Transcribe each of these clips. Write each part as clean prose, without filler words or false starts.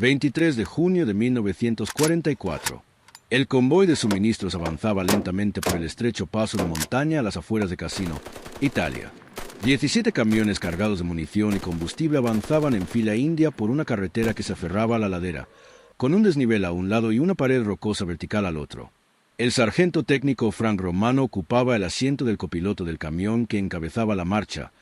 23 de junio de 1944. El convoy de suministros avanzaba lentamente por el estrecho paso de montaña a las afueras de Cassino, Italia. 17 camiones cargados de munición y combustible avanzaban en fila india por una carretera que se aferraba a la ladera, con un desnivel a un lado y una pared rocosa vertical al otro. El sargento técnico Frank Romano ocupaba el asiento del copiloto del camión que encabezaba la marcha,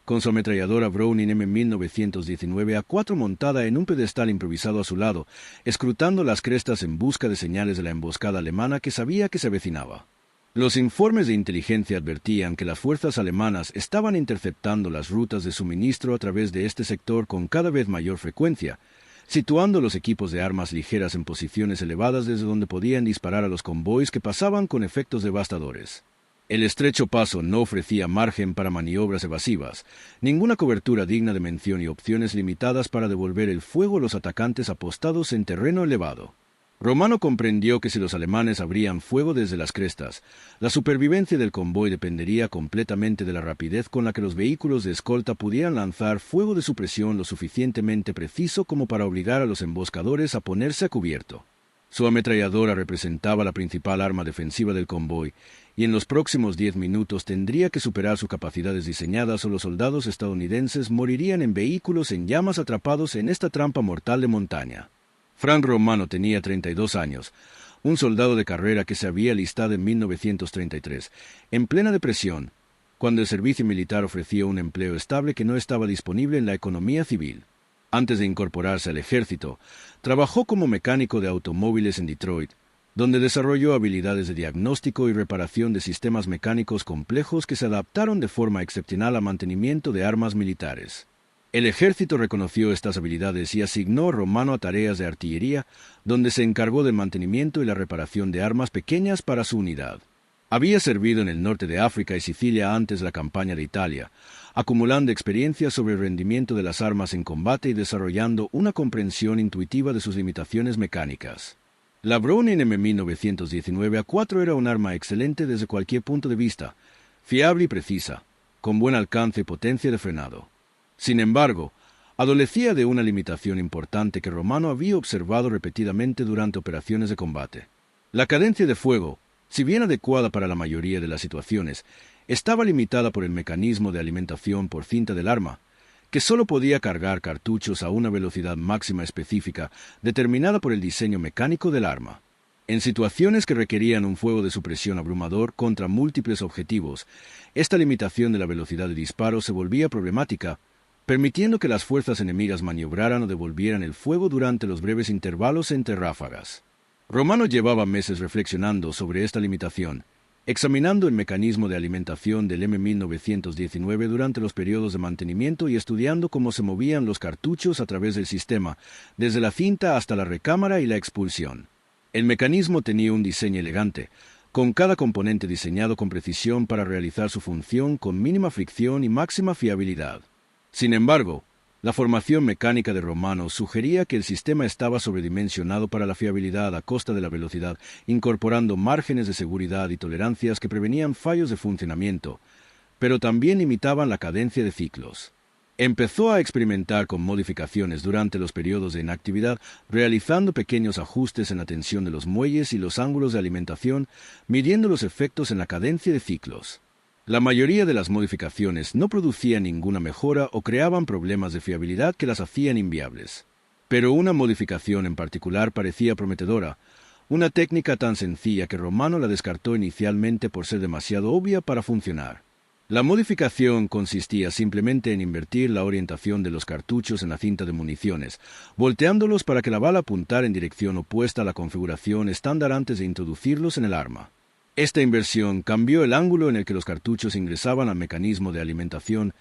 con su ametralladora Browning M1919 A4 montada en un pedestal improvisado a su lado, escrutando las crestas en busca de señales de la emboscada alemana que sabía que se avecinaba. Los informes de inteligencia advertían que las fuerzas alemanas estaban interceptando las rutas de suministro a través de este sector con cada vez mayor frecuencia, situando los equipos de armas ligeras en posiciones elevadas desde donde podían disparar a los convoys que pasaban con efectos devastadores. El estrecho paso no ofrecía margen para maniobras evasivas, ninguna cobertura digna de mención y opciones limitadas para devolver el fuego a los atacantes apostados en terreno elevado. Romano comprendió que si los alemanes abrían fuego desde las crestas, la supervivencia del convoy dependería completamente de la rapidez con la que los vehículos de escolta pudieran lanzar fuego de supresión lo suficientemente preciso como para obligar a los emboscadores a ponerse a cubierto. Su ametralladora representaba la principal arma defensiva del convoy, y en los próximos 10 minutos tendría que superar sus capacidades diseñadas o los soldados estadounidenses morirían en vehículos en llamas atrapados en esta trampa mortal de montaña. Frank Romano tenía 32 años, un soldado de carrera que se había alistado en 1933, en plena depresión, cuando el servicio militar ofrecía un empleo estable que no estaba disponible en la economía civil. Antes de incorporarse al ejército, trabajó como mecánico de automóviles en Detroit, donde desarrolló habilidades de diagnóstico y reparación de sistemas mecánicos complejos que se adaptaron de forma excepcional al mantenimiento de armas militares. El ejército reconoció estas habilidades y asignó a Romano a tareas de artillería, donde se encargó del mantenimiento y la reparación de armas pequeñas para su unidad. Había servido en el norte de África y Sicilia antes de la campaña de Italia, acumulando experiencia sobre el rendimiento de las armas en combate y desarrollando una comprensión intuitiva de sus limitaciones mecánicas. La Browning M1919 A4 era un arma excelente desde cualquier punto de vista, fiable y precisa, con buen alcance y potencia de frenado. Sin embargo, adolecía de una limitación importante que Romano había observado repetidamente durante operaciones de combate. La cadencia de fuego, si bien adecuada para la mayoría de las situaciones, estaba limitada por el mecanismo de alimentación por cinta del arma, que solo podía cargar cartuchos a una velocidad máxima específica determinada por el diseño mecánico del arma. En situaciones que requerían un fuego de supresión abrumador contra múltiples objetivos, esta limitación de la velocidad de disparo se volvía problemática, permitiendo que las fuerzas enemigas maniobraran o devolvieran el fuego durante los breves intervalos entre ráfagas. Romano llevaba meses reflexionando sobre esta limitación, examinando el mecanismo de alimentación del M1919 durante los periodos de mantenimiento y estudiando cómo se movían los cartuchos a través del sistema, desde la cinta hasta la recámara y la expulsión. El mecanismo tenía un diseño elegante, con cada componente diseñado con precisión para realizar su función con mínima fricción y máxima fiabilidad. Sin embargo, la formación mecánica de Romano sugería que el sistema estaba sobredimensionado para la fiabilidad a costa de la velocidad, incorporando márgenes de seguridad y tolerancias que prevenían fallos de funcionamiento, pero también limitaban la cadencia de ciclos. Empezó a experimentar con modificaciones durante los periodos de inactividad, realizando pequeños ajustes en la tensión de los muelles y los ángulos de alimentación, midiendo los efectos en la cadencia de ciclos. La mayoría de las modificaciones no producían ninguna mejora o creaban problemas de fiabilidad que las hacían inviables. Pero una modificación en particular parecía prometedora, una técnica tan sencilla que Romano la descartó inicialmente por ser demasiado obvia para funcionar. La modificación consistía simplemente en invertir la orientación de los cartuchos en la cinta de municiones, volteándolos para que la bala apuntara en dirección opuesta a la configuración estándar antes de introducirlos en el arma. Esta inversión cambió el ángulo en el que los cartuchos ingresaban al mecanismo de alimentación,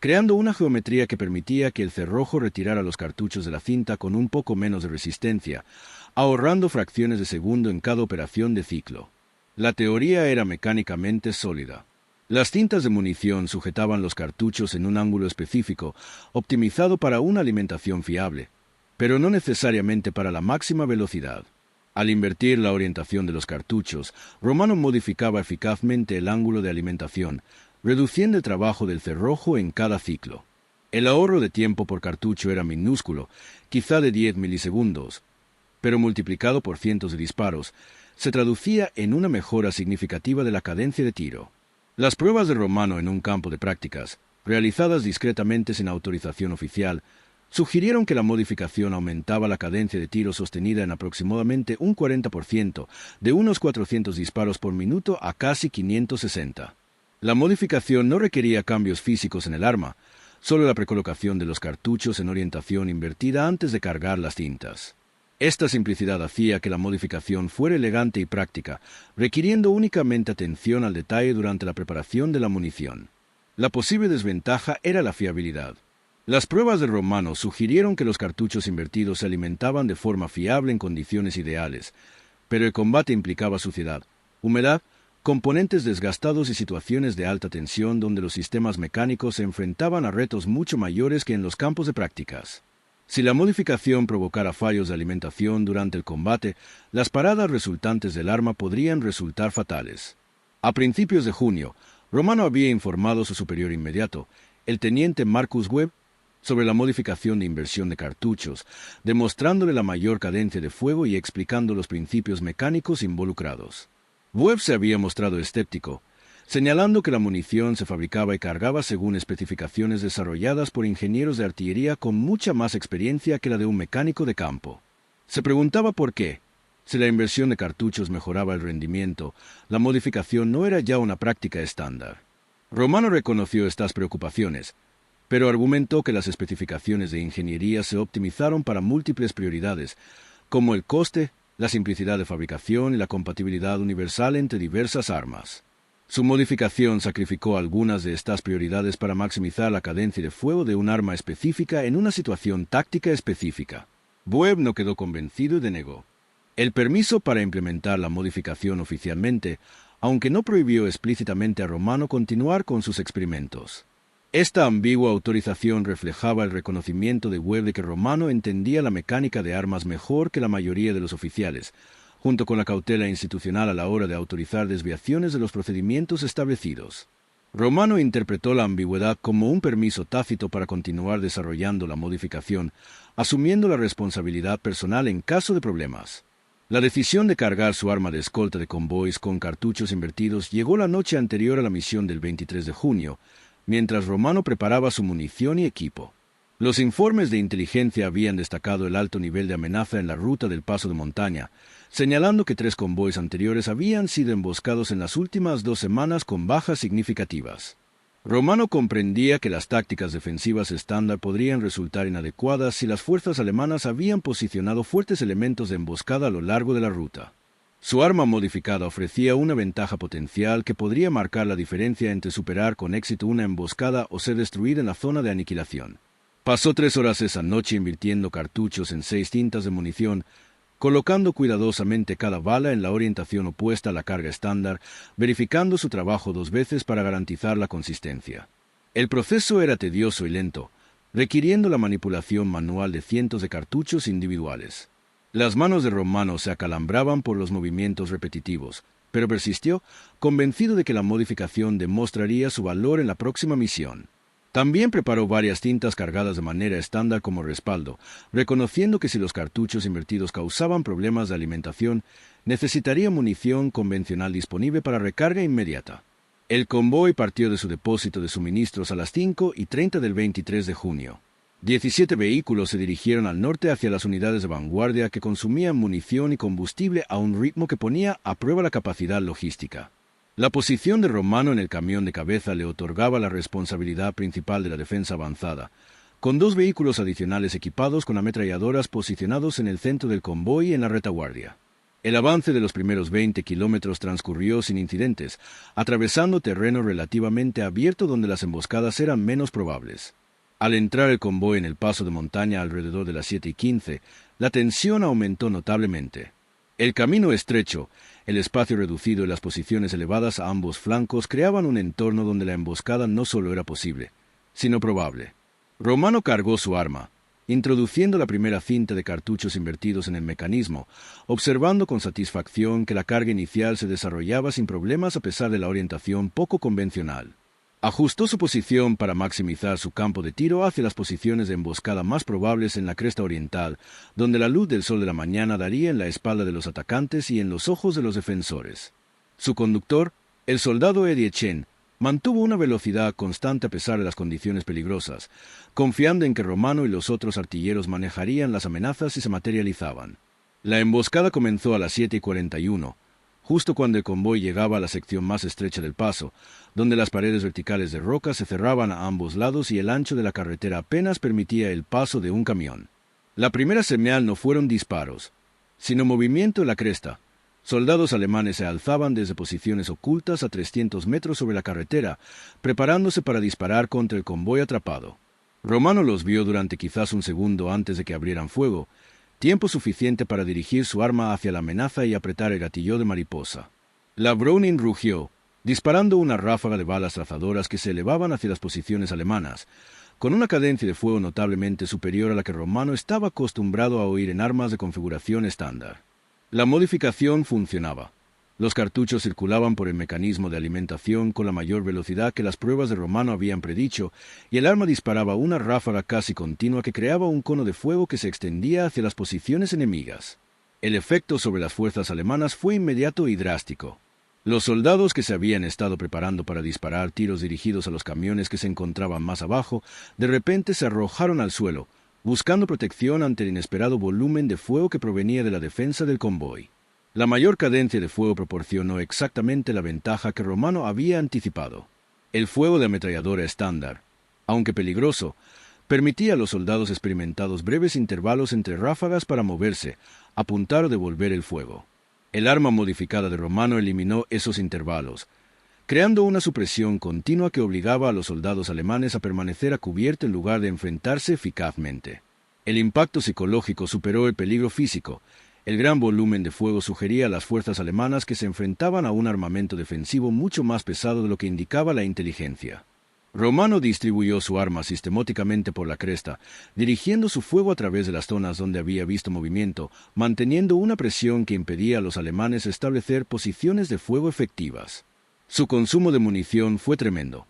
creando una geometría que permitía que el cerrojo retirara los cartuchos de la cinta con un poco menos de resistencia, ahorrando fracciones de segundo en cada operación de ciclo. La teoría era mecánicamente sólida. Las cintas de munición sujetaban los cartuchos en un ángulo específico, optimizado para una alimentación fiable, pero no necesariamente para la máxima velocidad. Al invertir la orientación de los cartuchos, Romano modificaba eficazmente el ángulo de alimentación, reduciendo el trabajo del cerrojo en cada ciclo. El ahorro de tiempo por cartucho era minúsculo, quizá de 10 milisegundos, pero multiplicado por cientos de disparos, se traducía en una mejora significativa de la cadencia de tiro. Las pruebas de Romano en un campo de prácticas, realizadas discretamente sin autorización oficial, sugirieron que la modificación aumentaba la cadencia de tiro sostenida en aproximadamente un 40%, de unos 400 disparos por minuto a casi 560. La modificación no requería cambios físicos en el arma, solo la precolocación de los cartuchos en orientación invertida antes de cargar las cintas. Esta simplicidad hacía que la modificación fuera elegante y práctica, requiriendo únicamente atención al detalle durante la preparación de la munición. La posible desventaja era la fiabilidad. Las pruebas de Romano sugirieron que los cartuchos invertidos se alimentaban de forma fiable en condiciones ideales, pero el combate implicaba suciedad, humedad, componentes desgastados y situaciones de alta tensión donde los sistemas mecánicos se enfrentaban a retos mucho mayores que en los campos de prácticas. Si la modificación provocara fallos de alimentación durante el combate, las paradas resultantes del arma podrían resultar fatales. A principios de junio, Romano había informado a su superior inmediato, el teniente Marcus Webb, sobre la modificación de inversión de cartuchos, demostrándole la mayor cadencia de fuego y explicando los principios mecánicos involucrados. Webb se había mostrado escéptico, señalando que la munición se fabricaba y cargaba según especificaciones desarrolladas por ingenieros de artillería con mucha más experiencia que la de un mecánico de campo. Se preguntaba por qué. Si la inversión de cartuchos mejoraba el rendimiento, la modificación no era ya una práctica estándar. Romano reconoció estas preocupaciones, pero argumentó que las especificaciones de ingeniería se optimizaron para múltiples prioridades, como el coste, la simplicidad de fabricación y la compatibilidad universal entre diversas armas. Su modificación sacrificó algunas de estas prioridades para maximizar la cadencia de fuego de un arma específica en una situación táctica específica. Webb no quedó convencido y denegó el permiso para implementar la modificación oficialmente, aunque no prohibió explícitamente a Romano continuar con sus experimentos. Esta ambigua autorización reflejaba el reconocimiento de Webb de que Romano entendía la mecánica de armas mejor que la mayoría de los oficiales, junto con la cautela institucional a la hora de autorizar desviaciones de los procedimientos establecidos. Romano interpretó la ambigüedad como un permiso tácito para continuar desarrollando la modificación, asumiendo la responsabilidad personal en caso de problemas. La decisión de cargar su arma de escolta de convoys con cartuchos invertidos llegó la noche anterior a la misión del 23 de junio, mientras Romano preparaba su munición y equipo. Los informes de inteligencia habían destacado el alto nivel de amenaza en la ruta del paso de montaña, señalando que 3 convoys anteriores habían sido emboscados en las últimas 2 semanas con bajas significativas. Romano comprendía que las tácticas defensivas estándar podrían resultar inadecuadas si las fuerzas alemanas habían posicionado fuertes elementos de emboscada a lo largo de la ruta. Su arma modificada ofrecía una ventaja potencial que podría marcar la diferencia entre superar con éxito una emboscada o ser destruida en la zona de aniquilación. Pasó 3 horas esa noche invirtiendo cartuchos en 6 cintas de munición, colocando cuidadosamente cada bala en la orientación opuesta a la carga estándar, verificando su trabajo 2 veces para garantizar la consistencia. El proceso era tedioso y lento, requiriendo la manipulación manual de cientos de cartuchos individuales. Las manos de Romano se acalambraban por los movimientos repetitivos, pero persistió, convencido de que la modificación demostraría su valor en la próxima misión. También preparó varias cintas cargadas de manera estándar como respaldo, reconociendo que si los cartuchos invertidos causaban problemas de alimentación, necesitaría munición convencional disponible para recarga inmediata. El convoy partió de su depósito de suministros a las 5:30 del 23 de junio. 17 vehículos se dirigieron al norte hacia las unidades de vanguardia que consumían munición y combustible a un ritmo que ponía a prueba la capacidad logística. La posición de Romano en el camión de cabeza le otorgaba la responsabilidad principal de la defensa avanzada, con 2 vehículos adicionales equipados con ametralladoras posicionados en el centro del convoy y en la retaguardia. El avance de los primeros 20 kilómetros transcurrió sin incidentes, atravesando terreno relativamente abierto donde las emboscadas eran menos probables. Al entrar el convoy en el paso de montaña alrededor de las 7:15, la tensión aumentó notablemente. El camino estrecho, el espacio reducido y las posiciones elevadas a ambos flancos creaban un entorno donde la emboscada no solo era posible, sino probable. Romano cargó su arma, introduciendo la primera cinta de cartuchos invertidos en el mecanismo, observando con satisfacción que la carga inicial se desarrollaba sin problemas a pesar de la orientación poco convencional. Ajustó su posición para maximizar su campo de tiro hacia las posiciones de emboscada más probables en la cresta oriental, donde la luz del sol de la mañana daría en la espalda de los atacantes y en los ojos de los defensores. Su conductor, el soldado Eddie Chen, mantuvo una velocidad constante a pesar de las condiciones peligrosas, confiando en que Romano y los otros artilleros manejarían las amenazas si se materializaban. La emboscada comenzó a las 7:41, justo cuando el convoy llegaba a la sección más estrecha del paso, donde las paredes verticales de roca se cerraban a ambos lados y el ancho de la carretera apenas permitía el paso de un camión. La primera señal no fueron disparos, sino movimiento en la cresta. Soldados alemanes se alzaban desde posiciones ocultas a 300 metros sobre la carretera, preparándose para disparar contra el convoy atrapado. Romano los vio durante quizás un segundo antes de que abrieran fuego, tiempo suficiente para dirigir su arma hacia la amenaza y apretar el gatillo de mariposa. La Browning rugió, disparando una ráfaga de balas trazadoras que se elevaban hacia las posiciones alemanas, con una cadencia de fuego notablemente superior a la que Romano estaba acostumbrado a oír en armas de configuración estándar. La modificación funcionaba. Los cartuchos circulaban por el mecanismo de alimentación con la mayor velocidad que las pruebas de Romano habían predicho, y el arma disparaba una ráfaga casi continua que creaba un cono de fuego que se extendía hacia las posiciones enemigas. El efecto sobre las fuerzas alemanas fue inmediato y drástico. Los soldados que se habían estado preparando para disparar tiros dirigidos a los camiones que se encontraban más abajo, de repente se arrojaron al suelo, buscando protección ante el inesperado volumen de fuego que provenía de la defensa del convoy. La mayor cadencia de fuego proporcionó exactamente la ventaja que Romano había anticipado. El fuego de ametralladora estándar, aunque peligroso, permitía a los soldados experimentados breves intervalos entre ráfagas para moverse, apuntar o devolver el fuego. El arma modificada de Romano eliminó esos intervalos, creando una supresión continua que obligaba a los soldados alemanes a permanecer a cubierto en lugar de enfrentarse eficazmente. El impacto psicológico superó el peligro físico. El gran volumen de fuego sugería a las fuerzas alemanas que se enfrentaban a un armamento defensivo mucho más pesado de lo que indicaba la inteligencia. Romano distribuyó su arma sistemáticamente por la cresta, dirigiendo su fuego a través de las zonas donde había visto movimiento, manteniendo una presión que impedía a los alemanes establecer posiciones de fuego efectivas. Su consumo de munición fue tremendo.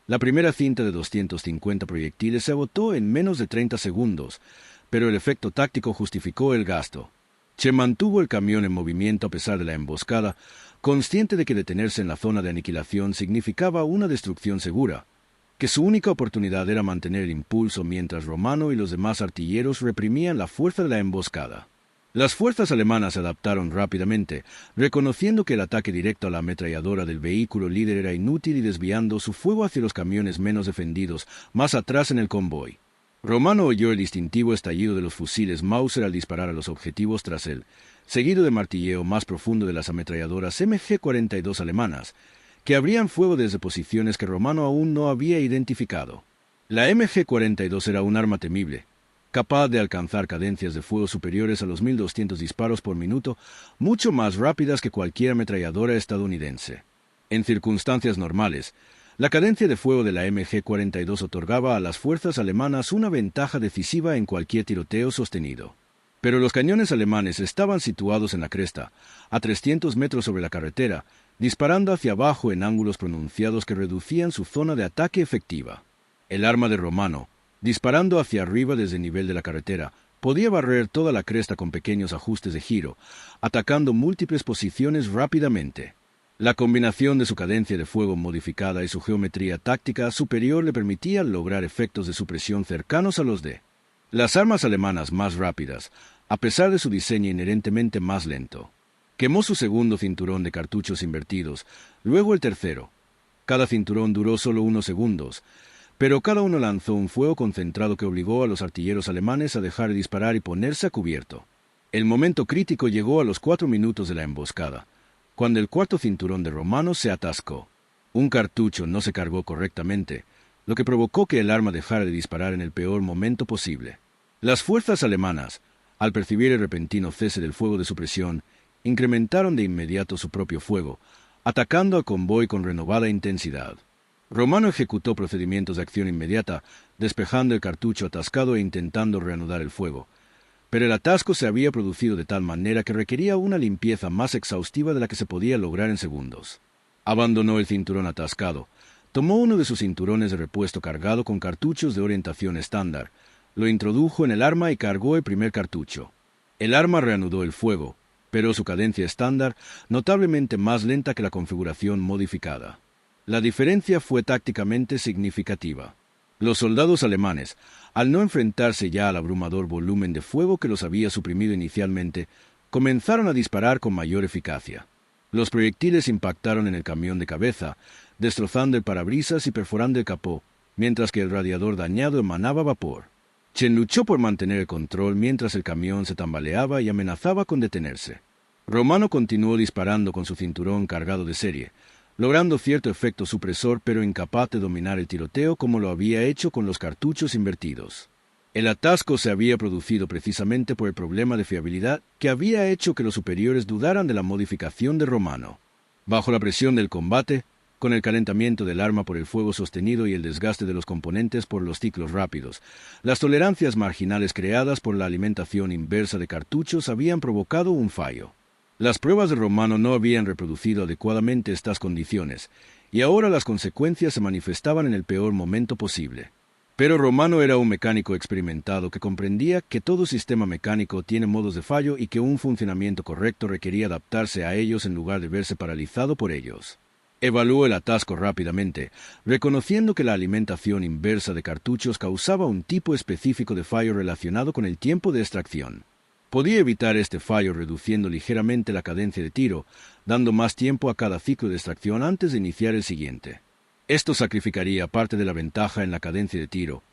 La primera cinta de 250 proyectiles se agotó en menos de 30 segundos, pero el efecto táctico justificó el gasto. Chen mantuvo el camión en movimiento a pesar de la emboscada, consciente de que detenerse en la zona de aniquilación significaba una destrucción segura, que su única oportunidad era mantener el impulso mientras Romano y los demás artilleros reprimían la fuerza de la emboscada. Las fuerzas alemanas se adaptaron rápidamente, reconociendo que el ataque directo a la ametralladora del vehículo líder era inútil y desviando su fuego hacia los camiones menos defendidos, más atrás en el convoy. Romano oyó el distintivo estallido de los fusiles Mauser al disparar a los objetivos tras él, seguido de martilleo más profundo de las ametralladoras MG-42 alemanas, que abrían fuego desde posiciones que Romano aún no había identificado. La MG-42 era un arma temible, capaz de alcanzar cadencias de fuego superiores a los 1.200 disparos por minuto, mucho más rápidas que cualquier ametralladora estadounidense. En circunstancias normales, la cadencia de fuego de la MG-42 otorgaba a las fuerzas alemanas una ventaja decisiva en cualquier tiroteo sostenido. Pero los cañones alemanes estaban situados en la cresta, a 300 metros sobre la carretera, disparando hacia abajo en ángulos pronunciados que reducían su zona de ataque efectiva. El arma de Romano, disparando hacia arriba desde el nivel de la carretera, podía barrer toda la cresta con pequeños ajustes de giro, atacando múltiples posiciones rápidamente. La combinación de su cadencia de fuego modificada y su geometría táctica superior le permitía lograr efectos de supresión cercanos a los de las armas alemanas más rápidas, a pesar de su diseño inherentemente más lento. Quemó su segundo cinturón de cartuchos invertidos, luego el tercero. Cada cinturón duró solo unos segundos, pero cada uno lanzó un fuego concentrado que obligó a los artilleros alemanes a dejar de disparar y ponerse a cubierto. El momento crítico llegó a los 4 minutos de la emboscada, cuando el cuarto cinturón de Romano se atascó. Un cartucho no se cargó correctamente, lo que provocó que el arma dejara de disparar en el peor momento posible. Las fuerzas alemanas, al percibir el repentino cese del fuego de supresión, incrementaron de inmediato su propio fuego, atacando al convoy con renovada intensidad. Romano ejecutó procedimientos de acción inmediata, despejando el cartucho atascado e intentando reanudar el fuego. Pero el atasco se había producido de tal manera que requería una limpieza más exhaustiva de la que se podía lograr en segundos. Abandonó el cinturón atascado, Tomó uno de sus cinturones de repuesto cargado con cartuchos de orientación estándar, lo introdujo en el arma y cargó el primer cartucho. El arma reanudó el fuego, pero su cadencia estándar notablemente más lenta que la configuración modificada. La diferencia fue tácticamente significativa. Los soldados alemanes, al no enfrentarse ya al abrumador volumen de fuego que los había suprimido inicialmente, comenzaron a disparar con mayor eficacia. Los proyectiles impactaron en el camión de cabeza, destrozando el parabrisas y perforando el capó, mientras que el radiador dañado emanaba vapor. Chen luchó por mantener el control mientras el camión se tambaleaba y amenazaba con detenerse. Romano continuó disparando con su cinturón cargado de serie, logrando cierto efecto supresor pero incapaz de dominar el tiroteo como lo había hecho con los cartuchos invertidos. El atasco se había producido precisamente por el problema de fiabilidad que había hecho que los superiores dudaran de la modificación de Romano. Bajo la presión del combate, con el calentamiento del arma por el fuego sostenido y el desgaste de los componentes por los ciclos rápidos, las tolerancias marginales creadas por la alimentación inversa de cartuchos habían provocado un fallo. Las pruebas de Romano no habían reproducido adecuadamente estas condiciones, y ahora las consecuencias se manifestaban en el peor momento posible. Pero Romano era un mecánico experimentado que comprendía que todo sistema mecánico tiene modos de fallo y que un funcionamiento correcto requería adaptarse a ellos en lugar de verse paralizado por ellos. Evaluó el atasco rápidamente, reconociendo que la alimentación inversa de cartuchos causaba un tipo específico de fallo relacionado con el tiempo de extracción. Podía evitar este fallo reduciendo ligeramente la cadencia de tiro, dando más tiempo a cada ciclo de extracción antes de iniciar el siguiente. Esto sacrificaría parte de la ventaja en la cadencia de tiro,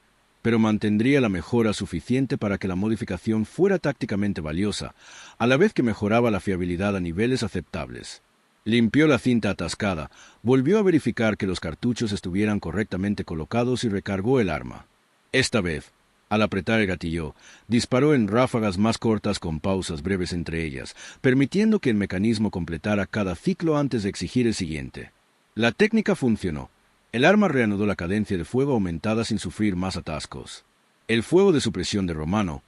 pero mantendría la mejora suficiente para que la modificación fuera tácticamente valiosa, a la vez que mejoraba la fiabilidad a niveles aceptables. Limpió la cinta atascada, volvió a verificar que los cartuchos estuvieran correctamente colocados y recargó el arma. Esta vez, al apretar el gatillo, disparó en ráfagas más cortas con pausas breves entre ellas, permitiendo que el mecanismo completara cada ciclo antes de exigir el siguiente. La técnica funcionó. El arma reanudó la cadencia de fuego aumentada sin sufrir más atascos. El fuego de supresión de Romano,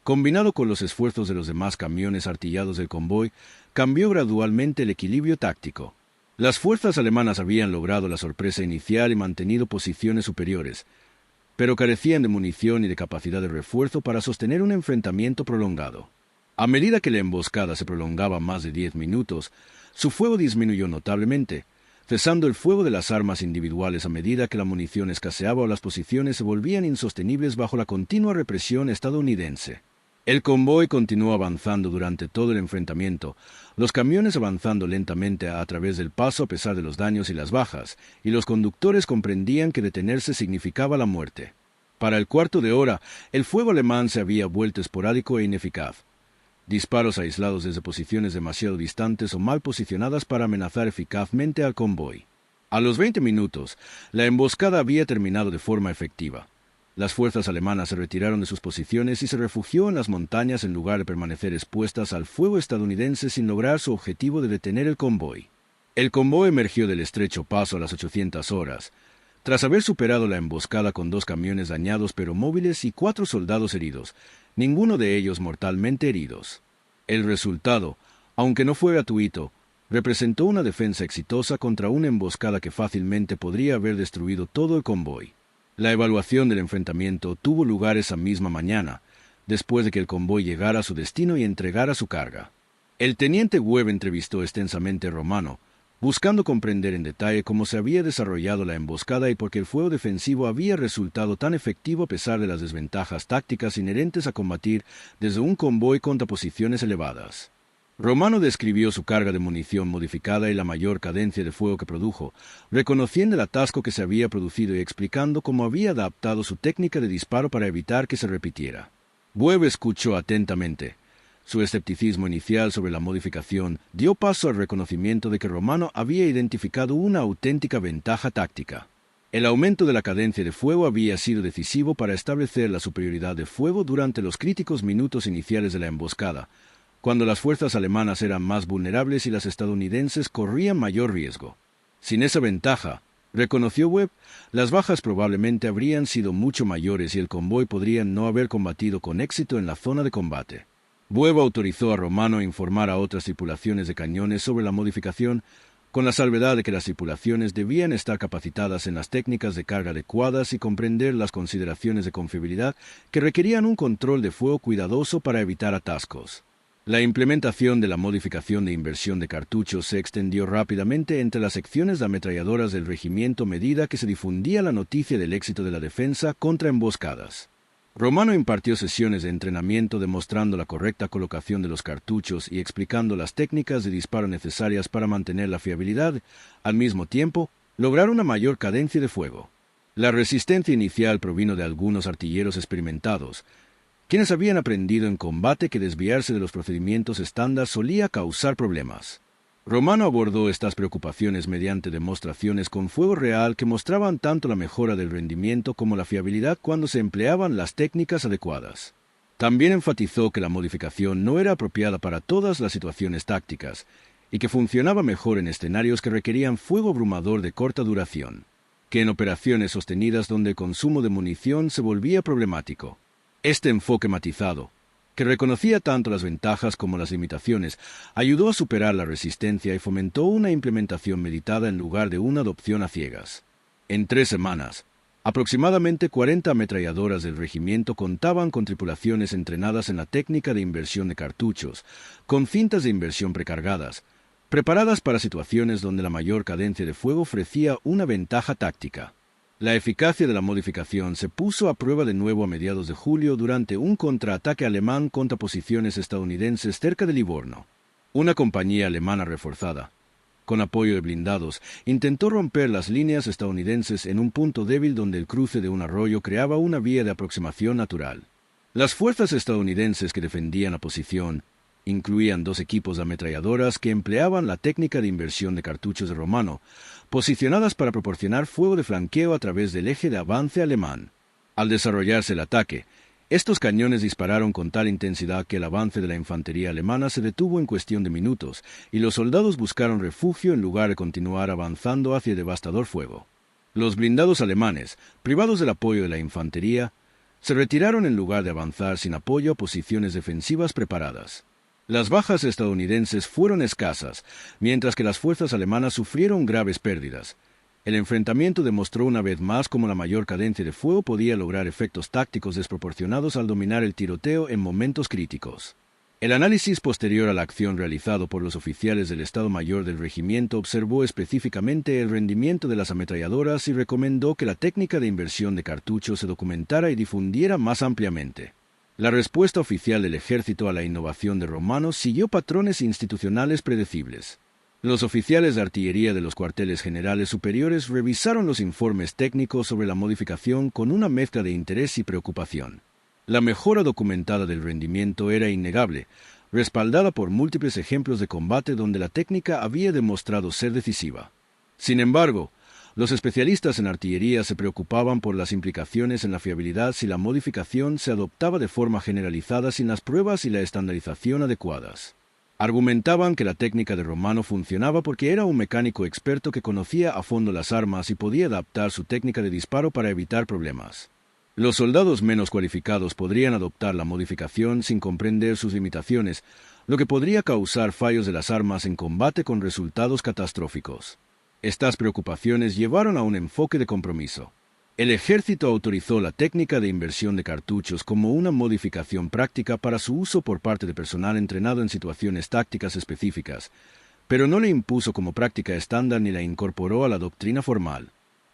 combinado con los esfuerzos de los demás camiones artillados del convoy, cambió gradualmente el equilibrio táctico. Las fuerzas alemanas habían logrado la sorpresa inicial y mantenido posiciones superiores, pero carecían de munición y de capacidad de refuerzo para sostener un enfrentamiento prolongado. A medida que la emboscada se prolongaba más de 10 minutos, su fuego disminuyó notablemente, cesando el fuego de las armas individuales a medida que la munición escaseaba o las posiciones se volvían insostenibles bajo la continua represión estadounidense. El convoy continuó avanzando durante todo el enfrentamiento, los camiones avanzando lentamente a través del paso a pesar de los daños y las bajas, y los conductores comprendían que detenerse significaba la muerte. Para el cuarto de hora, el fuego alemán se había vuelto esporádico e ineficaz. Disparos aislados desde posiciones demasiado distantes o mal posicionadas para amenazar eficazmente al convoy. A los 20 minutos, la emboscada había terminado de forma efectiva. Las fuerzas alemanas se retiraron de sus posiciones y se refugió en las montañas en lugar de permanecer expuestas al fuego estadounidense sin lograr su objetivo de detener el convoy. El convoy emergió del estrecho paso a las 800 horas, tras haber superado la emboscada con 2 camiones dañados pero móviles y 4 soldados heridos, ninguno de ellos mortalmente heridos. El resultado, aunque no fue gratuito, representó una defensa exitosa contra una emboscada que fácilmente podría haber destruido todo el convoy. La evaluación del enfrentamiento tuvo lugar esa misma mañana, después de que el convoy llegara a su destino y entregara su carga. El teniente Webb entrevistó extensamente a Romano, buscando comprender en detalle cómo se había desarrollado la emboscada y por qué el fuego defensivo había resultado tan efectivo a pesar de las desventajas tácticas inherentes a combatir desde un convoy contra posiciones elevadas. Romano describió su carga de munición modificada y la mayor cadencia de fuego que produjo, reconociendo el atasco que se había producido y explicando cómo había adaptado su técnica de disparo para evitar que se repitiera. Webb escuchó atentamente. Su escepticismo inicial sobre la modificación dio paso al reconocimiento de que Romano había identificado una auténtica ventaja táctica. El aumento de la cadencia de fuego había sido decisivo para establecer la superioridad de fuego durante los críticos minutos iniciales de la emboscada, cuando las fuerzas alemanas eran más vulnerables y las estadounidenses corrían mayor riesgo. Sin esa ventaja, reconoció Webb, las bajas probablemente habrían sido mucho mayores y el convoy podría no haber combatido con éxito en la zona de combate. Webb autorizó a Romano a informar a otras tripulaciones de cañones sobre la modificación, con la salvedad de que las tripulaciones debían estar capacitadas en las técnicas de carga adecuadas y comprender las consideraciones de confiabilidad que requerían un control de fuego cuidadoso para evitar atascos. La implementación de la modificación de inversión de cartuchos se extendió rápidamente entre las secciones de ametralladoras del regimiento a medida que se difundía la noticia del éxito de la defensa contra emboscadas. Romano impartió sesiones de entrenamiento demostrando la correcta colocación de los cartuchos y explicando las técnicas de disparo necesarias para mantener la fiabilidad, al mismo tiempo, lograr una mayor cadencia de fuego. La resistencia inicial provino de algunos artilleros experimentados, quienes habían aprendido en combate que desviarse de los procedimientos estándar solía causar problemas. Romano abordó estas preocupaciones mediante demostraciones con fuego real que mostraban tanto la mejora del rendimiento como la fiabilidad cuando se empleaban las técnicas adecuadas. También enfatizó que la modificación no era apropiada para todas las situaciones tácticas y que funcionaba mejor en escenarios que requerían fuego abrumador de corta duración, que en operaciones sostenidas donde el consumo de munición se volvía problemático. Este enfoque matizado, que reconocía tanto las ventajas como las limitaciones, ayudó a superar la resistencia y fomentó una implementación meditada en lugar de una adopción a ciegas. En 3 semanas, aproximadamente 40 ametralladoras del regimiento contaban con tripulaciones entrenadas en la técnica de inversión de cartuchos, con cintas de inversión precargadas, preparadas para situaciones donde la mayor cadencia de fuego ofrecía una ventaja táctica. La eficacia de la modificación se puso a prueba de nuevo a mediados de julio durante un contraataque alemán contra posiciones estadounidenses cerca de Livorno. Una compañía alemana reforzada, con apoyo de blindados, intentó romper las líneas estadounidenses en un punto débil donde el cruce de un arroyo creaba una vía de aproximación natural. Las fuerzas estadounidenses que defendían la posición incluían 2 equipos de ametralladoras que empleaban la técnica de inversión de cartuchos de Romano, posicionadas para proporcionar fuego de flanqueo a través del eje de avance alemán. Al desarrollarse el ataque, estos cañones dispararon con tal intensidad que el avance de la infantería alemana se detuvo en cuestión de minutos, y los soldados buscaron refugio en lugar de continuar avanzando hacia el devastador fuego. Los blindados alemanes, privados del apoyo de la infantería, se retiraron en lugar de avanzar sin apoyo a posiciones defensivas preparadas. Las bajas estadounidenses fueron escasas, mientras que las fuerzas alemanas sufrieron graves pérdidas. El enfrentamiento demostró una vez más cómo la mayor cadencia de fuego podía lograr efectos tácticos desproporcionados al dominar el tiroteo en momentos críticos. El análisis posterior a la acción realizado por los oficiales del Estado Mayor del regimiento observó específicamente el rendimiento de las ametralladoras y recomendó que la técnica de inversión de cartuchos se documentara y difundiera más ampliamente. La respuesta oficial del ejército a la innovación de Romano siguió patrones institucionales predecibles. Los oficiales de artillería de los cuarteles generales superiores revisaron los informes técnicos sobre la modificación con una mezcla de interés y preocupación. La mejora documentada del rendimiento era innegable, respaldada por múltiples ejemplos de combate donde la técnica había demostrado ser decisiva. Sin embargo, los especialistas en artillería se preocupaban por las implicaciones en la fiabilidad si la modificación se adoptaba de forma generalizada sin las pruebas y la estandarización adecuadas. Argumentaban que la técnica de Romano funcionaba porque era un mecánico experto que conocía a fondo las armas y podía adaptar su técnica de disparo para evitar problemas. Los soldados menos cualificados podrían adoptar la modificación sin comprender sus limitaciones, lo que podría causar fallos de las armas en combate con resultados catastróficos. Estas preocupaciones llevaron a un enfoque de compromiso. El ejército autorizó la técnica de inversión de cartuchos como una modificación práctica para su uso por parte de personal entrenado en situaciones tácticas específicas, pero no le impuso como práctica estándar ni la incorporó a la doctrina formal.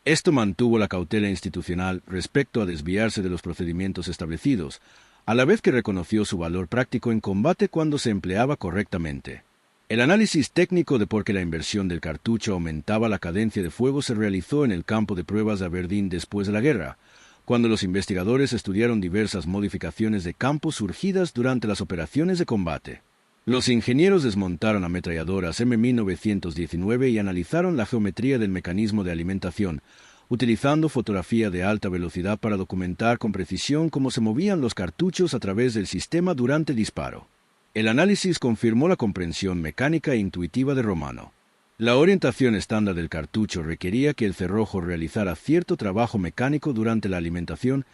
Esto mantuvo la cautela institucional respecto a desviarse de los procedimientos establecidos, a la vez que reconoció su valor práctico en combate cuando se empleaba correctamente. El análisis técnico de por qué la inversión del cartucho aumentaba la cadencia de fuego se realizó en el campo de pruebas de Aberdeen después de la guerra, cuando los investigadores estudiaron diversas modificaciones de campo surgidas durante las operaciones de combate. Los ingenieros desmontaron ametralladoras M1919 y analizaron la geometría del mecanismo de alimentación, utilizando fotografía de alta velocidad para documentar con precisión cómo se movían los cartuchos a través del sistema durante el disparo. El análisis confirmó la comprensión mecánica e intuitiva de Romano. La orientación estándar del cartucho requería que el cerrojo realizara cierto trabajo mecánico durante la alimentación,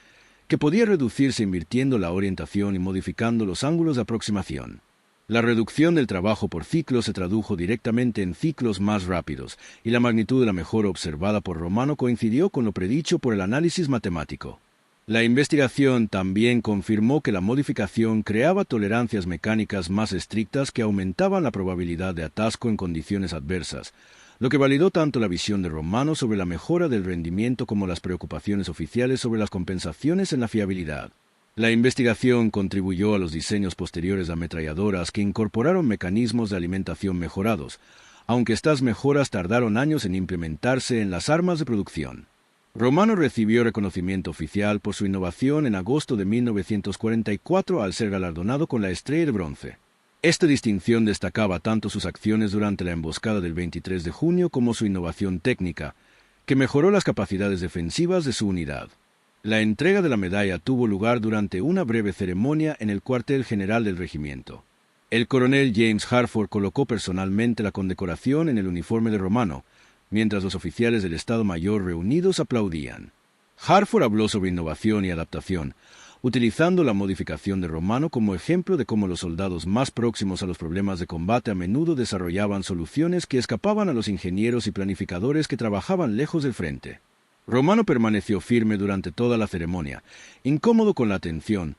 que podía reducirse invirtiendo la orientación y modificando los ángulos de aproximación. La reducción del trabajo por ciclo se tradujo directamente en ciclos más rápidos, y la magnitud de la mejora observada por Romano coincidió con lo predicho por el análisis matemático. La investigación también confirmó que la modificación creaba tolerancias mecánicas más estrictas que aumentaban la probabilidad de atasco en condiciones adversas, lo que validó tanto la visión de Romano sobre la mejora del rendimiento como las preocupaciones oficiales sobre las compensaciones en la fiabilidad. La investigación contribuyó a los diseños posteriores de ametralladoras que incorporaron mecanismos de alimentación mejorados, aunque estas mejoras tardaron años en implementarse en las armas de producción. Romano recibió reconocimiento oficial por su innovación en agosto de 1944 al ser galardonado con la Estrella de Bronce. Esta distinción destacaba tanto sus acciones durante la emboscada del 23 de junio como su innovación técnica, que mejoró las capacidades defensivas de su unidad. La entrega de la medalla tuvo lugar durante una breve ceremonia en el cuartel general del regimiento. El coronel James Harford colocó personalmente la condecoración en el uniforme de Romano, mientras los oficiales del Estado Mayor reunidos aplaudían. Harford habló sobre innovación y adaptación, utilizando la modificación de Romano como ejemplo de cómo los soldados más próximos a los problemas de combate a menudo desarrollaban soluciones que escapaban a los ingenieros y planificadores que trabajaban lejos del frente. Romano permaneció firme durante toda la ceremonia, incómodo con la atención,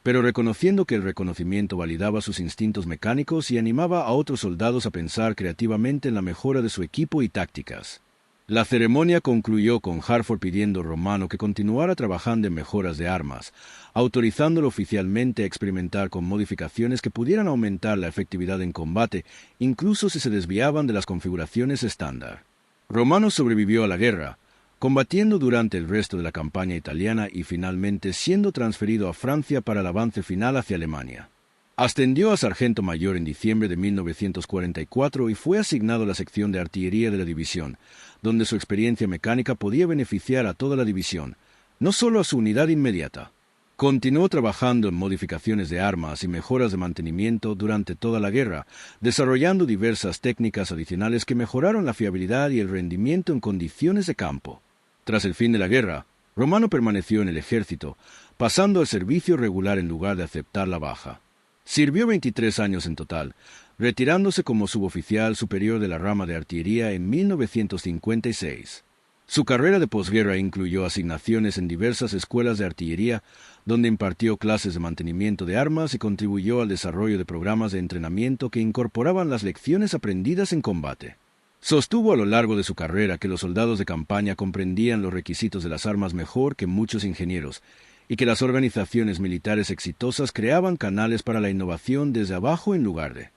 pero reconociendo que el reconocimiento validaba sus instintos mecánicos y animaba a otros soldados a pensar creativamente en la mejora de su equipo y tácticas. La ceremonia concluyó con Harford pidiendo a Romano que continuara trabajando en mejoras de armas, autorizándolo oficialmente a experimentar con modificaciones que pudieran aumentar la efectividad en combate, incluso si se desviaban de las configuraciones estándar. Romano sobrevivió a la guerra, combatiendo durante el resto de la campaña italiana y finalmente siendo transferido a Francia para el avance final hacia Alemania. Ascendió a sargento mayor en diciembre de 1944 y fue asignado a la sección de artillería de la división, donde su experiencia mecánica podía beneficiar a toda la división, no solo a su unidad inmediata. Continuó trabajando en modificaciones de armas y mejoras de mantenimiento durante toda la guerra, desarrollando diversas técnicas adicionales que mejoraron la fiabilidad y el rendimiento en condiciones de campo. Tras el fin de la guerra, Romano permaneció en el ejército, pasando al servicio regular en lugar de aceptar la baja. Sirvió 23 años en total, retirándose como suboficial superior de la rama de artillería en 1956. Su carrera de posguerra incluyó asignaciones en diversas escuelas de artillería, donde impartió clases de mantenimiento de armas y contribuyó al desarrollo de programas de entrenamiento que incorporaban las lecciones aprendidas en combate. Sostuvo a lo largo de su carrera que los soldados de campaña comprendían los requisitos de las armas mejor que muchos ingenieros, y que las organizaciones militares exitosas creaban canales para la innovación desde abajo en lugar de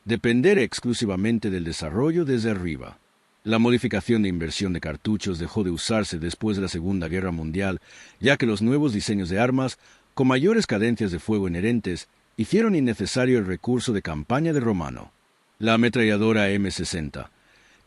depender exclusivamente del desarrollo desde arriba. La modificación de inversión de cartuchos dejó de usarse después de la Segunda Guerra Mundial, ya que los nuevos diseños de armas, con mayores cadencias de fuego inherentes, hicieron innecesario el recurso de campaña de Romano. La ametralladora M60,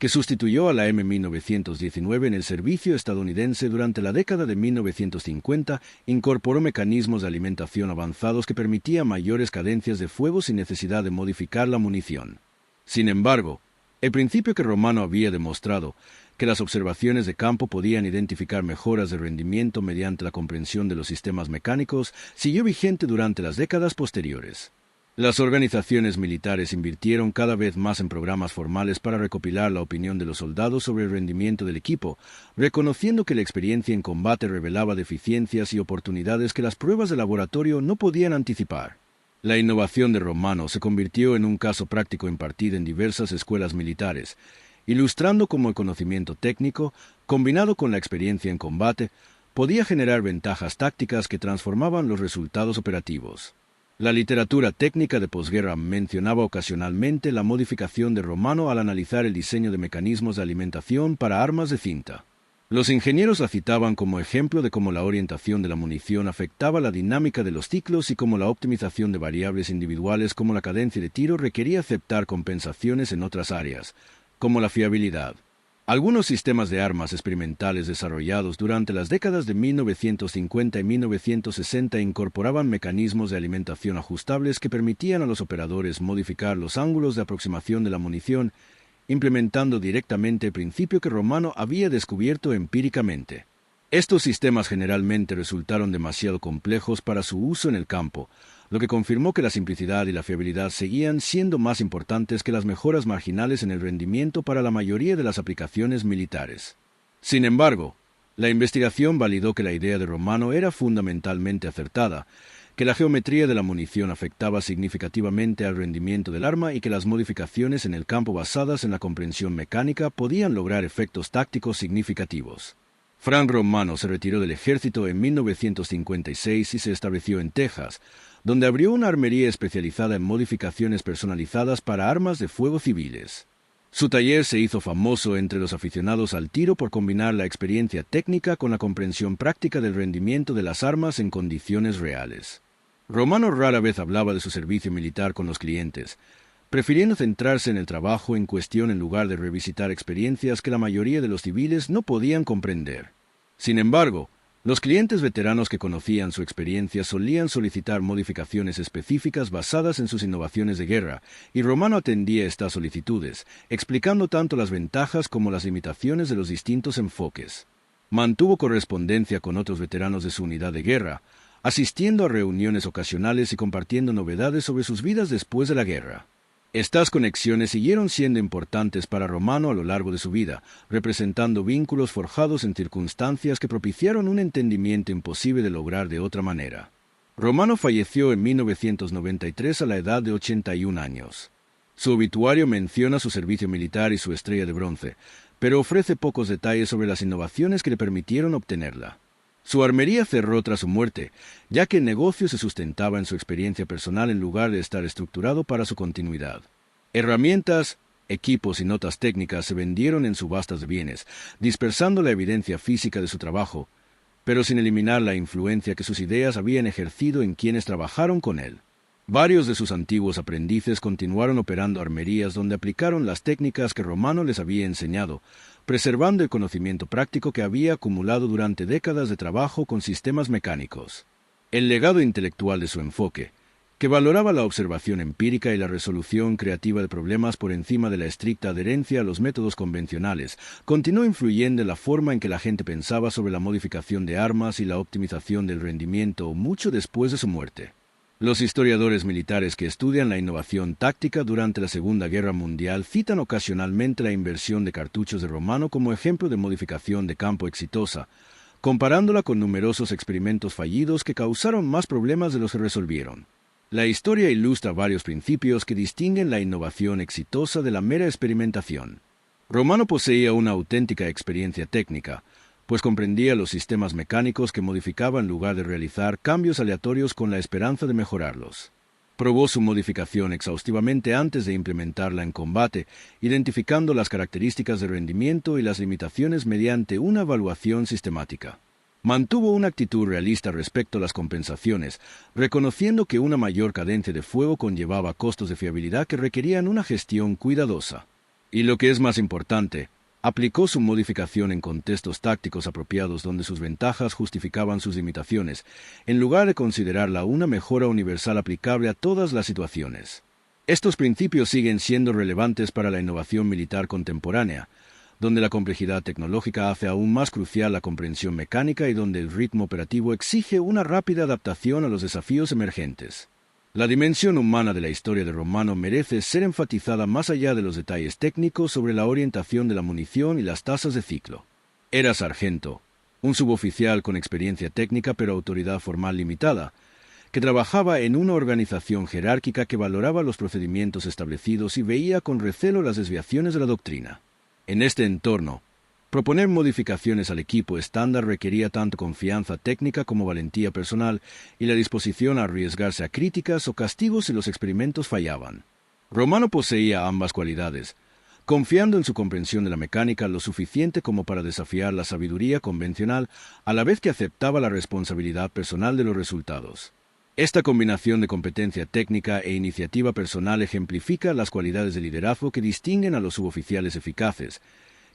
que sustituyó a la M1919 en el servicio estadounidense durante la década de 1950, incorporó mecanismos de alimentación avanzados que permitían mayores cadencias de fuego sin necesidad de modificar la munición. Sin embargo, el principio que Romano había demostrado, que las observaciones de campo podían identificar mejoras de rendimiento mediante la comprensión de los sistemas mecánicos, siguió vigente durante las décadas posteriores. Las organizaciones militares invirtieron cada vez más en programas formales para recopilar la opinión de los soldados sobre el rendimiento del equipo, reconociendo que la experiencia en combate revelaba deficiencias y oportunidades que las pruebas de laboratorio no podían anticipar. La innovación de Romano se convirtió en un caso práctico impartido en diversas escuelas militares, ilustrando cómo el conocimiento técnico, combinado con la experiencia en combate, podía generar ventajas tácticas que transformaban los resultados operativos. La literatura técnica de posguerra mencionaba ocasionalmente la modificación de Romano al analizar el diseño de mecanismos de alimentación para armas de cinta. Los ingenieros la citaban como ejemplo de cómo la orientación de la munición afectaba la dinámica de los ciclos y cómo la optimización de variables individuales como la cadencia de tiro requería aceptar compensaciones en otras áreas, como la fiabilidad. Algunos sistemas de armas experimentales desarrollados durante las décadas de 1950 y 1960 incorporaban mecanismos de alimentación ajustables que permitían a los operadores modificar los ángulos de aproximación de la munición, implementando directamente el principio que Romano había descubierto empíricamente. Estos sistemas generalmente resultaron demasiado complejos para su uso en el campo, lo que confirmó que la simplicidad y la fiabilidad seguían siendo más importantes que las mejoras marginales en el rendimiento para la mayoría de las aplicaciones militares. Sin embargo, la investigación validó que la idea de Romano era fundamentalmente acertada, que la geometría de la munición afectaba significativamente al rendimiento del arma y que las modificaciones en el campo basadas en la comprensión mecánica podían lograr efectos tácticos significativos. Frank Romano se retiró del ejército en 1956 y se estableció en Texas, donde abrió una armería especializada en modificaciones personalizadas para armas de fuego civiles. Su taller se hizo famoso entre los aficionados al tiro por combinar la experiencia técnica con la comprensión práctica del rendimiento de las armas en condiciones reales. Romano rara vez hablaba de su servicio militar con los clientes, prefiriendo centrarse en el trabajo en cuestión en lugar de revisitar experiencias que la mayoría de los civiles no podían comprender. Sin embargo, los clientes veteranos que conocían su experiencia solían solicitar modificaciones específicas basadas en sus innovaciones de guerra, y Romano atendía estas solicitudes, explicando tanto las ventajas como las limitaciones de los distintos enfoques. Mantuvo correspondencia con otros veteranos de su unidad de guerra, asistiendo a reuniones ocasionales y compartiendo novedades sobre sus vidas después de la guerra. Estas conexiones siguieron siendo importantes para Romano a lo largo de su vida, representando vínculos forjados en circunstancias que propiciaron un entendimiento imposible de lograr de otra manera. Romano falleció en 1993 a la edad de 81 años. Su obituario menciona su servicio militar y su estrella de bronce, pero ofrece pocos detalles sobre las innovaciones que le permitieron obtenerla. Su armería cerró tras su muerte, ya que el negocio se sustentaba en su experiencia personal en lugar de estar estructurado para su continuidad. Herramientas, equipos y notas técnicas se vendieron en subastas de bienes, dispersando la evidencia física de su trabajo, pero sin eliminar la influencia que sus ideas habían ejercido en quienes trabajaron con él. Varios de sus antiguos aprendices continuaron operando armerías donde aplicaron las técnicas que Romano les había enseñado, preservando el conocimiento práctico que había acumulado durante décadas de trabajo con sistemas mecánicos. El legado intelectual de su enfoque, que valoraba la observación empírica y la resolución creativa de problemas por encima de la estricta adherencia a los métodos convencionales, continuó influyendo en la forma en que la gente pensaba sobre la modificación de armas y la optimización del rendimiento mucho después de su muerte. Los historiadores militares que estudian la innovación táctica durante la Segunda Guerra Mundial citan ocasionalmente la inversión de cartuchos de Romano como ejemplo de modificación de campo exitosa, comparándola con numerosos experimentos fallidos que causaron más problemas de los que resolvieron. La historia ilustra varios principios que distinguen la innovación exitosa de la mera experimentación. Romano poseía una auténtica experiencia técnica, pues comprendía los sistemas mecánicos que modificaba en lugar de realizar cambios aleatorios con la esperanza de mejorarlos. Probó su modificación exhaustivamente antes de implementarla en combate, identificando las características de rendimiento y las limitaciones mediante una evaluación sistemática. Mantuvo una actitud realista respecto a las compensaciones, reconociendo que una mayor cadencia de fuego conllevaba costos de fiabilidad que requerían una gestión cuidadosa. Y lo que es más importante, aplicó su modificación en contextos tácticos apropiados donde sus ventajas justificaban sus limitaciones, en lugar de considerarla una mejora universal aplicable a todas las situaciones. Estos principios siguen siendo relevantes para la innovación militar contemporánea, donde la complejidad tecnológica hace aún más crucial la comprensión mecánica y donde el ritmo operativo exige una rápida adaptación a los desafíos emergentes. La dimensión humana de la historia de Romano merece ser enfatizada más allá de los detalles técnicos sobre la orientación de la munición y las tasas de ciclo. Era sargento, un suboficial con experiencia técnica pero autoridad formal limitada, que trabajaba en una organización jerárquica que valoraba los procedimientos establecidos y veía con recelo las desviaciones de la doctrina. En este entorno, proponer modificaciones al equipo estándar requería tanto confianza técnica como valentía personal y la disposición a arriesgarse a críticas o castigos si los experimentos fallaban. Romano poseía ambas cualidades, confiando en su comprensión de la mecánica lo suficiente como para desafiar la sabiduría convencional, a la vez que aceptaba la responsabilidad personal de los resultados. Esta combinación de competencia técnica e iniciativa personal ejemplifica las cualidades de liderazgo que distinguen a los suboficiales eficaces,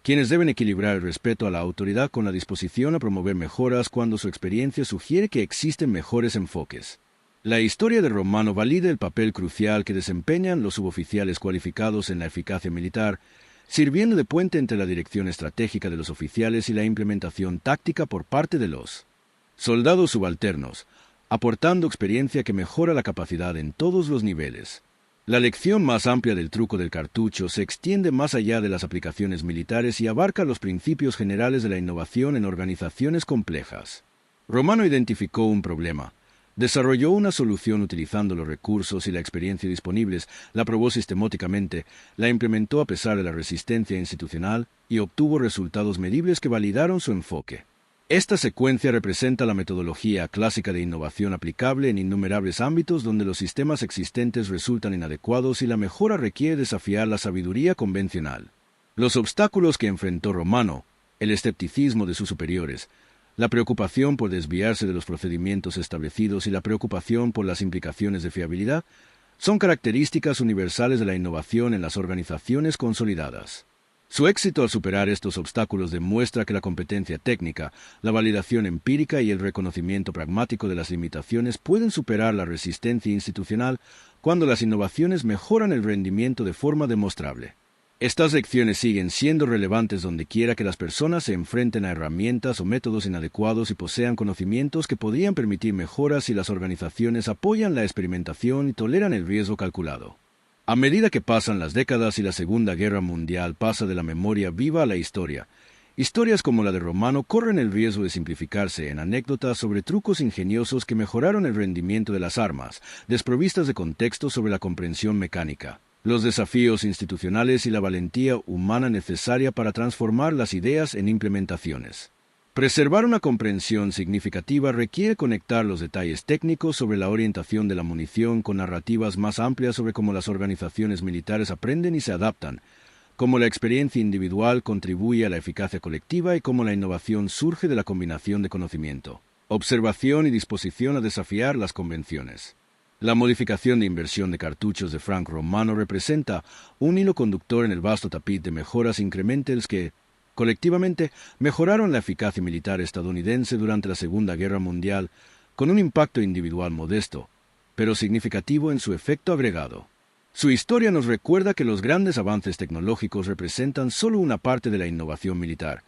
quienes deben equilibrar el respeto a la autoridad con la disposición a promover mejoras cuando su experiencia sugiere que existen mejores enfoques. La historia de Romano valida el papel crucial que desempeñan los suboficiales cualificados en la eficacia militar, sirviendo de puente entre la dirección estratégica de los oficiales y la implementación táctica por parte de los soldados subalternos. aportando experiencia que mejora la capacidad en todos los niveles. La lección más amplia del truco del cartucho se extiende más allá de las aplicaciones militares y abarca los principios generales de la innovación en organizaciones complejas. Romano identificó un problema, desarrolló una solución utilizando los recursos y la experiencia disponibles, la probó sistemáticamente, la implementó a pesar de la resistencia institucional y obtuvo resultados medibles que validaron su enfoque. Esta secuencia representa la metodología clásica de innovación aplicable en innumerables ámbitos donde los sistemas existentes resultan inadecuados y la mejora requiere desafiar la sabiduría convencional. Los obstáculos que enfrentó Romano, el escepticismo de sus superiores, la preocupación por desviarse de los procedimientos establecidos y la preocupación por las implicaciones de fiabilidad, son características universales de la innovación en las organizaciones consolidadas. Su éxito al superar estos obstáculos demuestra que la competencia técnica, la validación empírica y el reconocimiento pragmático de las limitaciones pueden superar la resistencia institucional cuando las innovaciones mejoran el rendimiento de forma demostrable. Estas lecciones siguen siendo relevantes donde quiera que las personas se enfrenten a herramientas o métodos inadecuados y posean conocimientos que podrían permitir mejoras si las organizaciones apoyan la experimentación y toleran el riesgo calculado. A medida que pasan las décadas y la Segunda Guerra Mundial pasa de la memoria viva a la historia, historias como la de Romano corren el riesgo de simplificarse en anécdotas sobre trucos ingeniosos que mejoraron el rendimiento de las armas, desprovistas de contexto sobre la comprensión mecánica, los desafíos institucionales y la valentía humana necesaria para transformar las ideas en implementaciones. Preservar una comprensión significativa requiere conectar los detalles técnicos sobre la orientación de la munición con narrativas más amplias sobre cómo las organizaciones militares aprenden y se adaptan, cómo la experiencia individual contribuye a la eficacia colectiva y cómo la innovación surge de la combinación de conocimiento, observación y disposición a desafiar las convenciones. La modificación de inversión de cartuchos de Frank Romano representa un hilo conductor en el vasto tapiz de mejoras incrementales que, colectivamente, mejoraron la eficacia militar estadounidense durante la Segunda Guerra Mundial con un impacto individual modesto, pero significativo en su efecto agregado. Su historia nos recuerda que los grandes avances tecnológicos representan solo una parte de la innovación militar,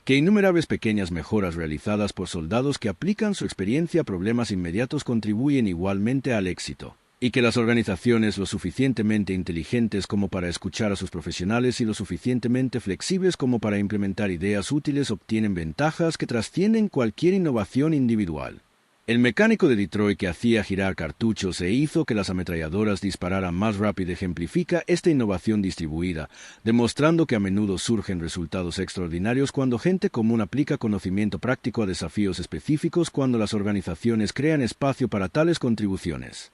que innumerables pequeñas mejoras realizadas por soldados que aplican su experiencia a problemas inmediatos contribuyen igualmente al éxito, y que las organizaciones lo suficientemente inteligentes como para escuchar a sus profesionales y lo suficientemente flexibles como para implementar ideas útiles obtienen ventajas que trascienden cualquier innovación individual. El mecánico de Detroit que hacía girar cartuchos e hizo que las ametralladoras dispararan más rápido ejemplifica esta innovación distribuida, demostrando que a menudo surgen resultados extraordinarios cuando gente común aplica conocimiento práctico a desafíos específicos cuando las organizaciones crean espacio para tales contribuciones.